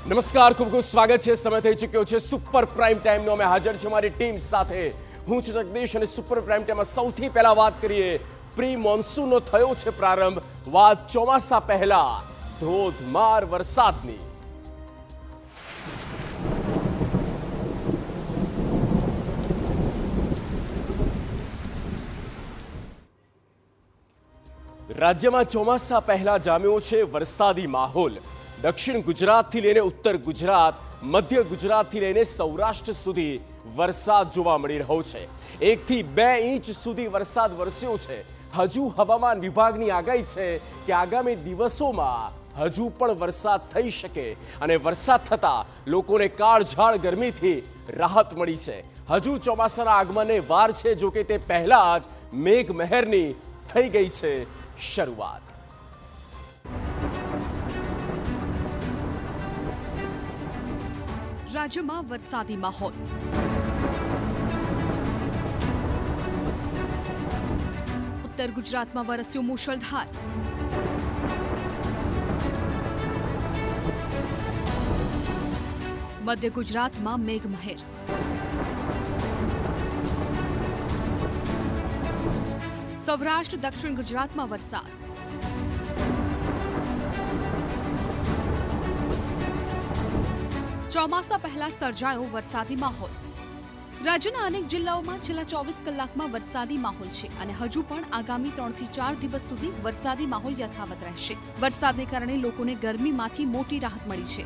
નમસ્કાર, ખૂબ ખૂબ સ્વાગત છે. સમય થઈ ચૂક્યો છે સુપર પ્રાઇમ ટાઈમનો. અમે હાજર છે મારી ટીમ સાથે. હું છું જગદીશ અને સુપર પ્રાઇમ ટાઈમમાં સૌથી પહેલા વાત કરીએ પ્રી મોન્સૂનનો થયો છે પ્રારંભ. વાત ચોમાસા પહેલા ધોધમાર વરસાદની. રાજ્યમાં ચોમાસા પહેલા જામ્યો છે વરસાદી માહોલ. દક્ષિણ ગુજરાતથી લઈને ઉત્તર ગુજરાત, મધ્ય ગુજરાતથી લઈને સૌરાષ્ટ્ર સુધી વરસાદ જોવા મળી રહ્યો છે. 1 થી 2 ઇંચ સુધી વરસાદ વરસ્યો છે. હજુ હવામાન વિભાગની આગાહી છે કે આગામી દિવસોમાં હજુ પણ વરસાદ થઈ શકે અને વરસાદ થતા લોકોને કાળઝાળ ગરમીથી રાહત મળી છે. હજુ ચોમાસાના આગમનને વાર છે, જો કે તે પહેલા જ મેઘમહેરની થઈ ગઈ છે શરૂઆત. રાજ્યમાં વરસાદી માહોલ. ઉત્તર ગુજરાતમાં વરસ્યો મુશળધાર. મધ્ય ગુજરાતમાં મેઘમહેર. સૌરાષ્ટ્ર દક્ષિણ ગુજરાતમાં વરસાદ. ચોમાસા પહેલા સર્જાયો વરસાદી માહોલ. રાજ્યના અનેક જિલ્લાઓમાં છેલ્લા 24 કલાકમાં વરસાદી માહોલ છે અને હજુ પણ આગામી 3 થી 4 દિવસ સુધી વરસાદી માહોલ યથાવત રહેશે. વરસાદને કારણે લોકોને ગરમીમાંથી મોટી રાહત મળી છે.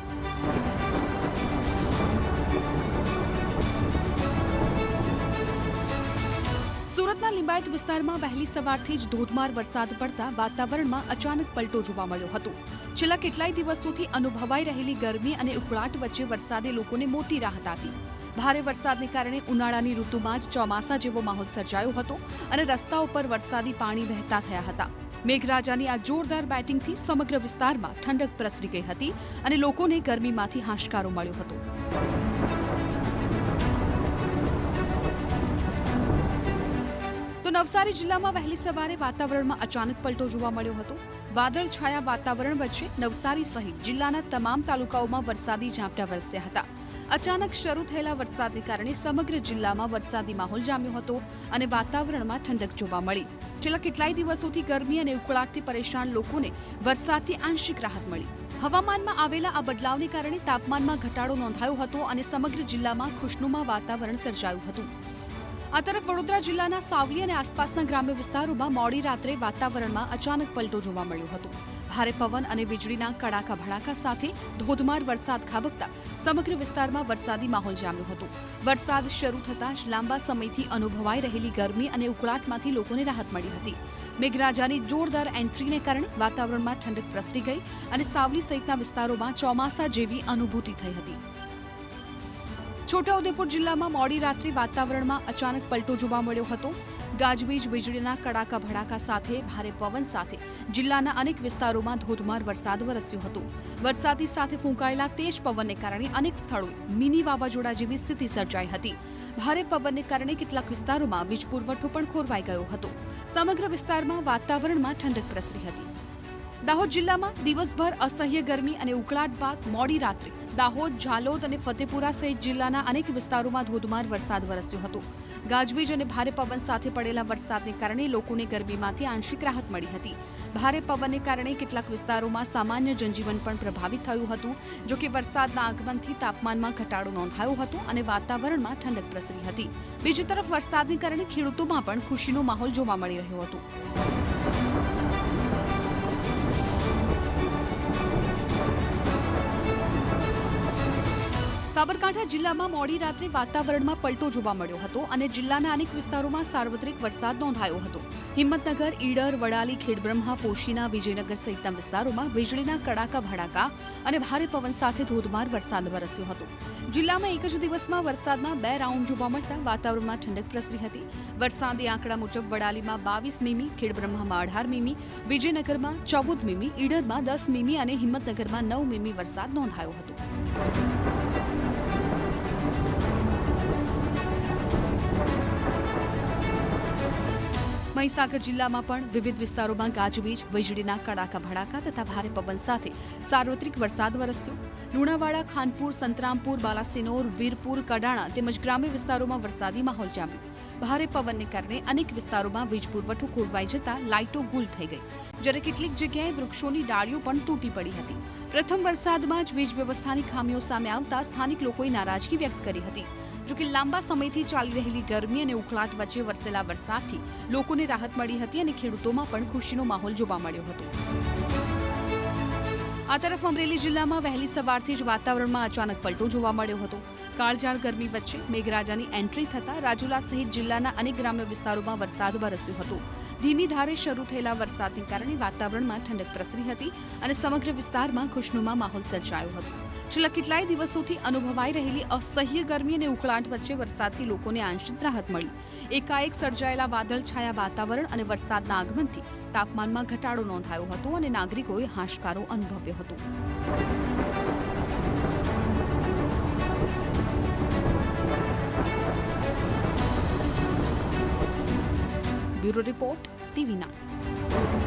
સુરતના લિંબાયત વિસ્તારમાં વહેલી સવારથી જ ધોધમાર વરસાદ પડતા વાતાવરણમાં અચાનક પલટો જોવા મળ્યો હતો. છેલ્લા કેટલાય દિવસોથી અનુભવાઈ રહેલી ગરમી અને ઉકળાટ વચ્ચે વરસાદે લોકોને મોટી રાહત આપી. ભારે વરસાદને કારણે ઉનાળાની ઋતુમાં જ ચોમાસા જેવો માહોલ સર્જાયો હતો અને રસ્તાઓ પર વરસાદી પાણી વહેતા થયા હતા. મેઘરાજાની આ જોરદાર બેટિંગથી સમગ્ર વિસ્તારમાં ઠંડક પ્રસરી ગઈ હતી અને લોકોને ગરમીમાંથી હાશકારો મળ્યો હતો. તો નવસારી જિલ્લામાં વહેલી સવારે વાતાવરણમાં અચાનક પલટો જોવા મળ્યો હતો. વાદળછાયા વાતાવરણ વચ્ચે નવસારી સહિત જિલ્લાના તમામ તાલુકાઓમાં વરસાદી ઝાપટા વરસ્યા હતા. અચાનક શરૂ થયેલા વરસાદને કારણે સમગ્ર જિલ્લામાં વરસાદી માહોલ જામ્યો હતો અને વાતાવરણમાં ઠંડક જોવા મળી. છેલ્લા કેટલાય દિવસોથી ગરમી અને ઉકળાટથી પરેશાન લોકોને વરસાદથી આંશિક રાહત મળી. હવામાનમાં આવેલા આ બદલાવને કારણે તાપમાનમાં ઘટાડો નોંધાયો હતો અને સમગ્ર જિલ્લામાં ખુશનુમા વાતાવરણ સર્જાયું હતું. આ તરફ વડોદરા જિલ્લાના સાવલી અને આસપાસના ગ્રામ્ય વિસ્તારોમાં મોડી રાત્રે વાતાવરણમાં અચાનક પલટો જોવા મળ્યો હતો. ભારે પવન અને વીજળીના કડાકા ભડાકા સાથે ધોધમાર વરસાદ ખાબકતા સમગ્ર વિસ્તારમાં વરસાદી માહોલ જામ્યો હતો. વરસાદ શરૂ થતાં જ લાંબા સમયથી અનુભવાઈ રહેલી ગરમી અને ઉકળાટમાંથી લોકોને રાહત મળી હતી. મેઘરાજાની જોરદાર એન્ટ્રીને કારણે વાતાવરણમાં ઠંડક પ્રસરી ગઈ અને સાવલી સહિતના વિસ્તારોમાં ચોમાસા જેવી અનુભૂતિ થઈ હતી. છોટાઉદેપુર જિલ્લામાં મોડી રાત્રે વાતાવરણમાં અચાનક પલટો જોવા મળ્યો હતો. ગાજવીજ, વીજળીના કડાકા ભડાકા સાથે ભારે પવન સાથે જિલ્લાના અનેક વિસ્તારોમાં ધોધમાર વરસાદ વરસ્યો હતો. વરસાદની સાથે ફૂંકાયેલા તેજ પવનને કારણે અનેક સ્થળોએ મિની વાવાઝોડા જેવી સ્થિતિ સર્જાઈ હતી. ભારે પવનને કારણે કેટલાક વિસ્તારોમાં વીજ પુરવઠો પણ ખોરવાઈ ગયો હતો. સમગ્ર વિસ્તારમાં વાતાવરણમાં ઠંડક પ્રસરી હતી. દાહોદ જિલ્લામાં દિવસભર અસહ્ય ગરમી અને ઉકળાટ બાદ મોડી રાત્રે દાહોદ, ઝાલોદ અને ફતેપુરા સહિત જિલ્લાના અનેક વિસ્તારોમાં ધોધમાર વરસાદ વરસ્યો હતો. ગાજવીજ અને ભારે પવન સાથે પડેલા વરસાદને કારણે લોકોને ગરમીમાંથી આંશિક રાહત મળી હતી. ભારે પવનને કારણે કેટલાક વિસ્તારોમાં સામાન્ય જનજીવન પણ પ્રભાવિત થયું હતું. જોકે વરસાદના આગમનથી તાપમાનમાં ઘટાડો નોંધાયો હતો અને વાતાવરણમાં ઠંડક પ્રસરી હતી. બીજી તરફ વરસાદને કારણે ખેડૂતોમાં પણ ખુશીનો માહોલ જોવા મળી રહ્યો હતો. સાબરકાંઠા જિલ્લામાં મોડી રાત્રે વાતાવરણમાં પલટો જોવા મળ્યો હતો અને જિલ્લાના અનેક વિસ્તારોમાં સાર્વત્રિક વરસાદ નોંધાયો હતો. હિંમતનગર, ઈડર, વડાલી, ખેડબ્રહ્મા, પોશીના, વિજયનગર સહિતના વિસ્તારોમાં વીજળીના કડાકા ભડાકા અને ભારે પવન સાથે ધોધમાર વરસાદ વરસ્યો હતો. જિલ્લામાં એક જ દિવસમાં વરસાદના 2 રાઉન્ડ જોવા મળતા વાતાવરણમાં ઠંડક પ્રસરી હતી. વરસાદી આંકડા મુજબ વડાલીમાં 22 મીમી, ખેડબ્રહ્મામાં 18 મીમી, વિજયનગરમાં 14 મીમી, ઈડરમાં 10 મીમી અને હિંમતનગરમાં 9 મીમી વરસાદ નોંધાયો હતો. મહીસાગર જિલ્લામાં પણ વિવિધ વિસ્તારોમાં ગાજવીજ, વીજળીના કડાકા ભડાકા તથા ભારે પવન સાથે સાર્વત્રિક વરસાદ વરસ્યો. લુણાવાડા, ખાનપુર, સંતરામપુર, બાલાસિનોર, વીરપુર, કડાણા તેમજ ગ્રામ્ય વિસ્તારોમાં વરસાદી માહોલ જામ્યો. ભારે પવનને કારણે અનેક વિસ્તારોમાં વીજ પુરવઠો ખોરવાઈ જતા લાઇટો ગુલ થઈ ગઈ, જ્યારે કેટલીક જગ્યાએ વૃક્ષોની ડાળીઓ પણ તૂટી પડી હતી. પ્રથમ વરસાદમાં જ વીજ વ્યવસ્થાની ખામીઓ સામે આવતા સ્થાનિક લોકોએ નારાજગી વ્યક્ત કરી હતી. જોકે લાંબા સમયથી ચાલી રહેલી ગરમી અને ઉકળાટ વચ્ચે વરસેલા વરસાદથી લોકોને રાહત મળી હતી અને ખેડૂતોમાં પણ ખુશીનો માહોલ જોવા મળ્યો હતો. આ તરફ અમરેલી જિલ્લામાં વહેલી સવારથી જ વાતાવરણમાં અચાનક પલટો જોવા મળ્યો હતો. કાળઝાળ ગરમી વચ્ચે મેઘરાજાની એન્ટ્રી થતા રાજુલા સહિત જિલ્લાના અનેક ગ્રામ્ય વિસ્તારોમાં વરસાદ વરસ્યો હતો. ધીમી ધારે શરૂ થયેલા વરસાદને કારણે વાતાવરણમાં ઠંડક પ્રસરી હતી અને સમગ્ર વિસ્તારમાં ખુશનુમા માહોલ સર્જાયો હતો. છેલ્લા કેટલાય દિવસોથી અનુભવાઈ રહેલી અસહ્ય ગરમી અને ઉકળાટ વચ્ચે વરસાદથી લોકોને આંશિક રાહત મળી. એકાએક સર્જાયેલા વાદળછાયા વાતાવરણ અને વરસાદના આગમનથી તાપમાનમાં ઘટાડો નોંધાયો હતો અને નાગરિકોએ હાશકારો અનુભવ્યો હતો. Bureau report, ટીવી9.